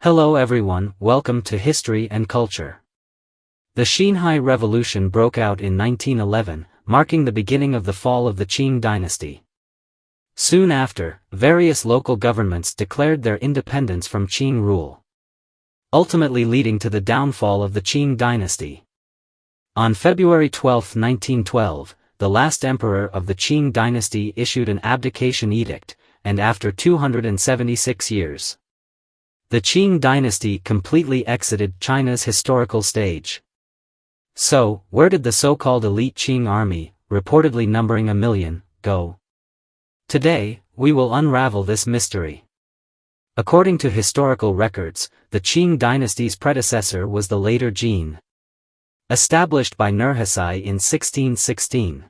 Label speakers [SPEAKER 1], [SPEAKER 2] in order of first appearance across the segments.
[SPEAKER 1] Hello everyone, welcome to History and Culture. The Xinhai Revolution broke out in 1911, marking the beginning of the fall of the Qing Dynasty. Soon after, various local governments declared their independence from Qing rule, ultimately leading to the downfall of the Qing Dynasty. On February 12, 1912, the last emperor of the Qing Dynasty issued an abdication edict, and after 276 years, the Qing dynasty completely exited China's historical stage. So, where did the so-called elite Qing army, reportedly numbering 1 million, go? Today, we will unravel this mystery. According to historical records, the Qing dynasty's predecessor was the later Jin, established by Nurhaci in 1616.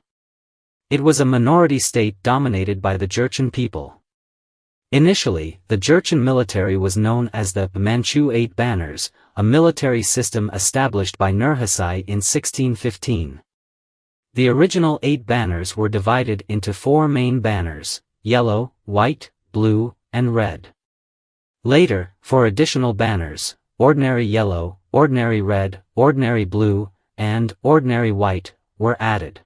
[SPEAKER 1] It was a minority state dominated by the Jurchen people. Initially, the Jurchen military was known as the Manchu Eight Banners, a military system established by Nurhaci in 1615. The original 8 banners were divided into 4 main banners: yellow, white, blue, and red. Later, 4 additional banners, ordinary yellow, ordinary red, ordinary blue, and ordinary white, were added.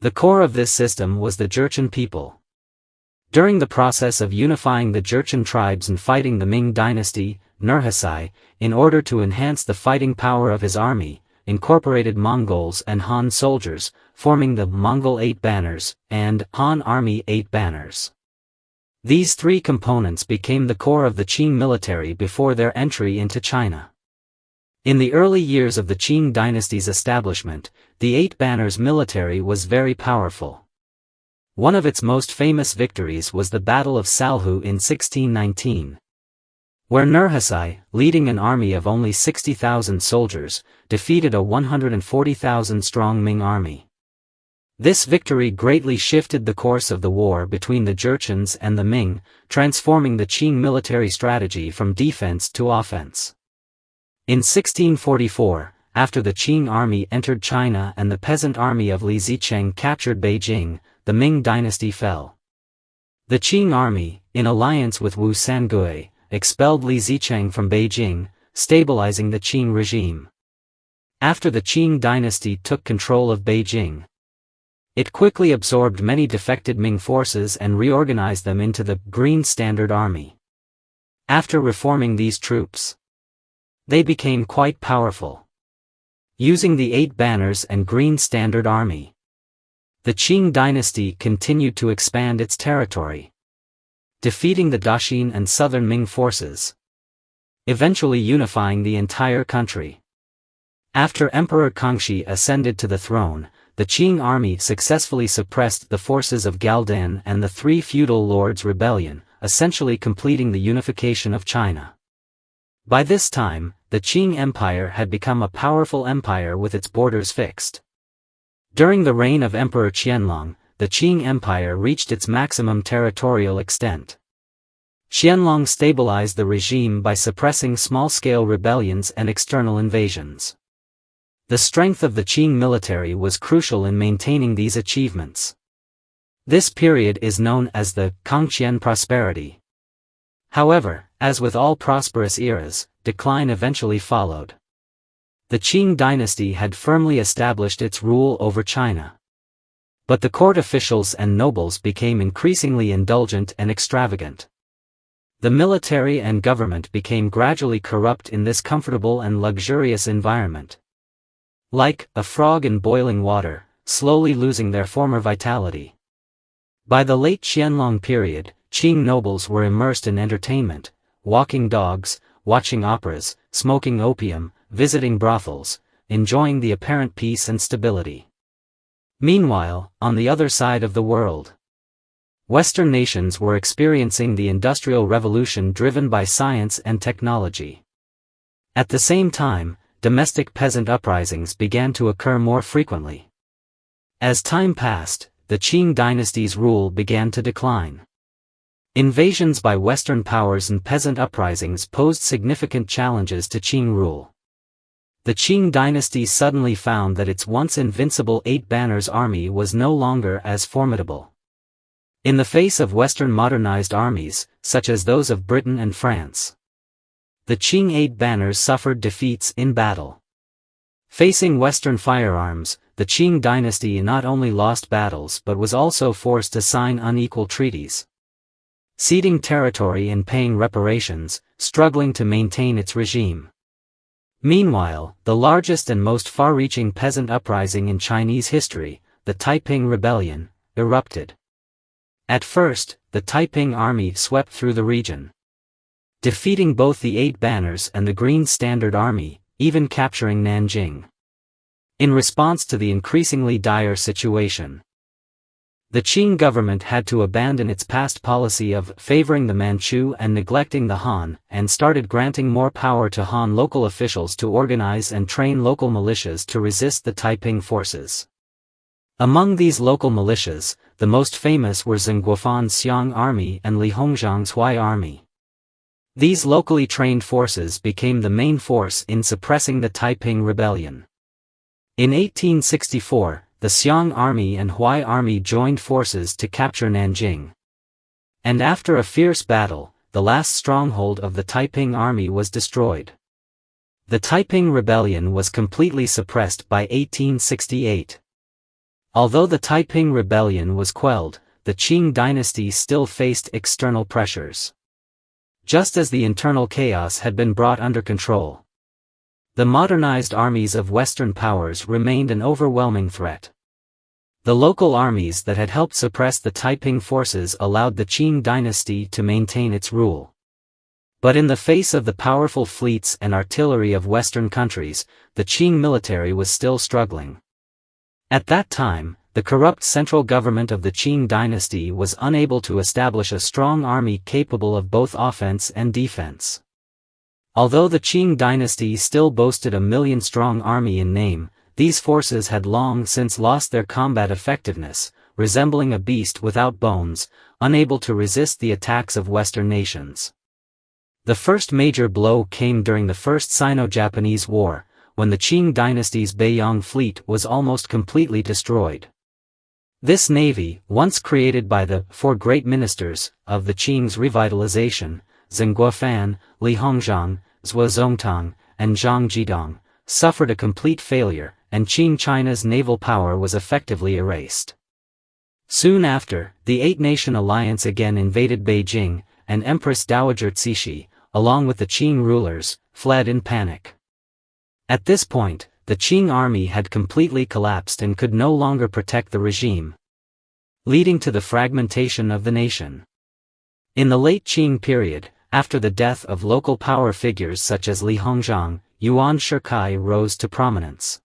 [SPEAKER 1] The core of this system was the Jurchen people. During the process of unifying the Jurchen tribes and fighting the Ming dynasty, Nurhaci, in order to enhance the fighting power of his army, incorporated Mongols and Han soldiers, forming the Mongol 8 Banners, and Han Army 8 Banners. These 3 components became the core of the Qing military before their entry into China. In the early years of the Qing dynasty's establishment, the 8 Banners military was very powerful. One of its most famous victories was the Battle of Salhu in 1619, where Nurhaci, leading an army of only 60,000 soldiers, defeated a 140,000-strong Ming army. This victory greatly shifted the course of the war between the Jurchens and the Ming, transforming the Qing military strategy from defense to offense. In 1644, after the Qing army entered China and the peasant army of Li Zicheng captured Beijing, the Ming dynasty fell. The Qing army, in alliance with Wu Sangui, expelled Li Zicheng from Beijing, stabilizing the Qing regime. After the Qing dynasty took control of Beijing, it quickly absorbed many defected Ming forces and reorganized them into the Green Standard Army. After reforming these troops, they became quite powerful. Using the 8 Banners and Green Standard Army, the Qing dynasty continued to expand its territory, defeating the Daxin and southern Ming forces, eventually unifying the entire country. After Emperor Kangxi ascended to the throne, the Qing army successfully suppressed the forces of Galdan and the 3 feudal lords' rebellion, essentially completing the unification of China. By this time, the Qing Empire had become a powerful empire with its borders fixed. During the reign of Emperor Qianlong, the Qing Empire reached its maximum territorial extent. Qianlong stabilized the regime by suppressing small-scale rebellions and external invasions. The strength of the Qing military was crucial in maintaining these achievements. This period is known as the Kangqian prosperity. However, as with all prosperous eras, decline eventually followed. The Qing dynasty had firmly established its rule over China. But the court officials and nobles became increasingly indulgent and extravagant. The military and government became gradually corrupt in this comfortable and luxurious environment. Like a frog in boiling water, slowly losing their former vitality. By the late Qianlong period, Qing nobles were immersed in entertainment, walking dogs, watching operas, smoking opium, visiting brothels, enjoying the apparent peace and stability. Meanwhile, on the other side of the world, Western nations were experiencing the Industrial Revolution driven by science and technology. At the same time, domestic peasant uprisings began to occur more frequently. As time passed, the Qing dynasty's rule began to decline. Invasions by Western powers and peasant uprisings posed significant challenges to Qing rule. The Qing dynasty suddenly found that its once invincible 8 Banners army was no longer as formidable. In the face of Western modernized armies, such as those of Britain and France, The Qing Eight Banners suffered defeats in battle. Facing Western firearms, the Qing dynasty not only lost battles but was also forced to sign unequal treaties, ceding territory and paying reparations, struggling to maintain its regime. Meanwhile, the largest and most far-reaching peasant uprising in Chinese history, the Taiping Rebellion, erupted. At first, the Taiping army swept through the region, defeating both the Eight Banners and the Green Standard Army, even capturing Nanjing. In response to the increasingly dire situation, the Qing government had to abandon its past policy of favoring the Manchu and neglecting the Han, and started granting more power to Han local officials to organize and train local militias to resist the Taiping forces. Among these local militias, the most famous were Zhenguofan's Xiang Army and Li Hongzhang's Hui Army. These locally trained forces became the main force in suppressing the Taiping Rebellion. In 1864, the Xiang Army and Hui Army joined forces to capture Nanjing. And after a fierce battle, the last stronghold of the Taiping Army was destroyed. The Taiping Rebellion was completely suppressed by 1868. Although the Taiping Rebellion was quelled, the Qing dynasty still faced external pressures. Just as the internal chaos had been brought under control, the modernized armies of Western powers remained an overwhelming threat. The local armies that had helped suppress the Taiping forces allowed the Qing dynasty to maintain its rule. But in the face of the powerful fleets and artillery of Western countries, the Qing military was still struggling. At that time, the corrupt central government of the Qing dynasty was unable to establish a strong army capable of both offense and defense. Although the Qing dynasty still boasted a million-strong army in name, these forces had long since lost their combat effectiveness, resembling a beast without bones, unable to resist the attacks of Western nations. The first major blow came during the First Sino-Japanese War, when the Qing dynasty's Beiyang fleet was almost completely destroyed. This navy, once created by the four great ministers of the Qing's revitalization, Zhenguofan, Li Hongzhang, Zhuo Zongtang, and Zhang Jidong, suffered a complete failure, and Qing China's naval power was effectively erased. Soon after, the Eight-Nation Alliance again invaded Beijing, and Empress Dowager Cixi, along with the Qing rulers, fled in panic. At this point, the Qing army had completely collapsed and could no longer protect the regime, leading to the fragmentation of the nation. In the late Qing period, after the death of local power figures such as Li Hongzhang, Yuan Shikai rose to prominence.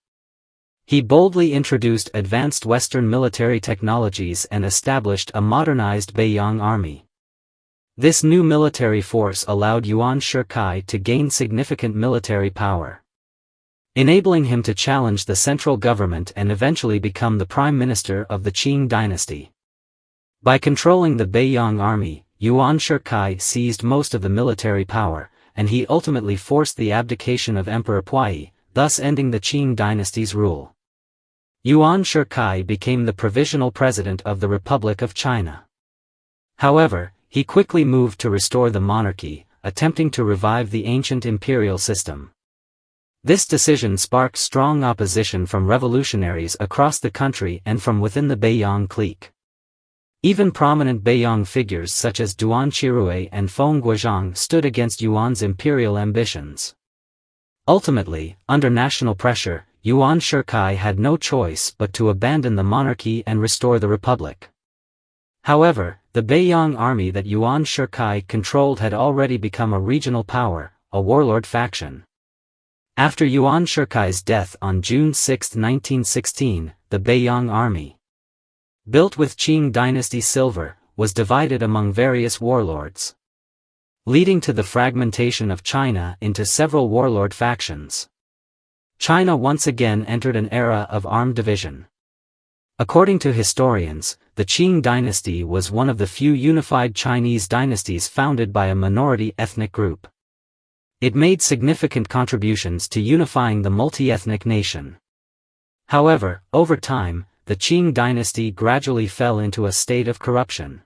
[SPEAKER 1] He boldly introduced advanced Western military technologies and established a modernized Beiyang army. This new military force allowed Yuan Shikai to gain significant military power, enabling him to challenge the central government and eventually become the prime minister of the Qing dynasty. By controlling the Beiyang army, Yuan Shikai seized most of the military power, and he ultimately forced the abdication of Emperor Puyi, thus ending the Qing dynasty's rule. Yuan Shikai became the provisional president of the Republic of China. However, he quickly moved to restore the monarchy, attempting to revive the ancient imperial system. This decision sparked strong opposition from revolutionaries across the country and from within the Beiyang clique. Even prominent Beiyang figures such as Duan Qirui and Feng Guozhang stood against Yuan's imperial ambitions. Ultimately, under national pressure, Yuan Shikai had no choice but to abandon the monarchy and restore the republic. However, the Beiyang army that Yuan Shikai controlled had already become a regional power, a warlord faction. After Yuan Shikai's death on June 6, 1916, the Beiyang army, built with Qing dynasty silver, was divided among various warlords, leading to the fragmentation of China into several warlord factions. China once again entered an era of armed division. According to historians, the Qing dynasty was one of the few unified Chinese dynasties founded by a minority ethnic group. It made significant contributions to unifying the multi-ethnic nation. However, over time, the Qing dynasty gradually fell into a state of corruption.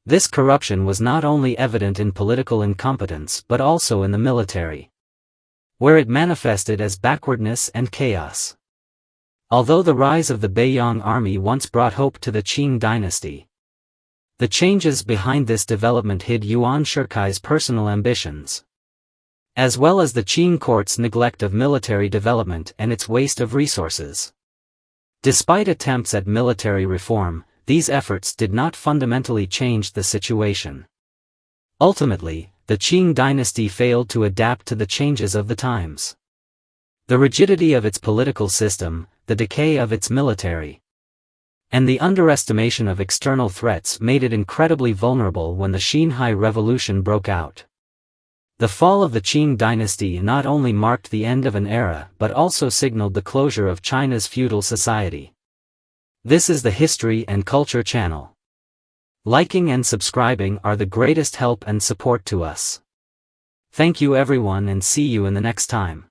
[SPEAKER 1] This corruption was not only evident in political incompetence but also in the military, where it manifested as backwardness and chaos. Although the rise of the Beiyang army once brought hope to the Qing dynasty, the changes behind this development hid Yuan Shikai's personal ambitions, as well as the Qing court's neglect of military development and its waste of resources. Despite attempts at military reform, these efforts did not fundamentally change the situation. Ultimately, the Qing dynasty failed to adapt to the changes of the times. The rigidity of its political system, the decay of its military, and the underestimation of external threats made it incredibly vulnerable when the Xinhai Revolution broke out. The fall of the Qing dynasty not only marked the end of an era but also signaled the closure of China's feudal society. This is the History and Culture channel. Liking and subscribing are the greatest help and support to us. Thank you everyone and see you in the next time.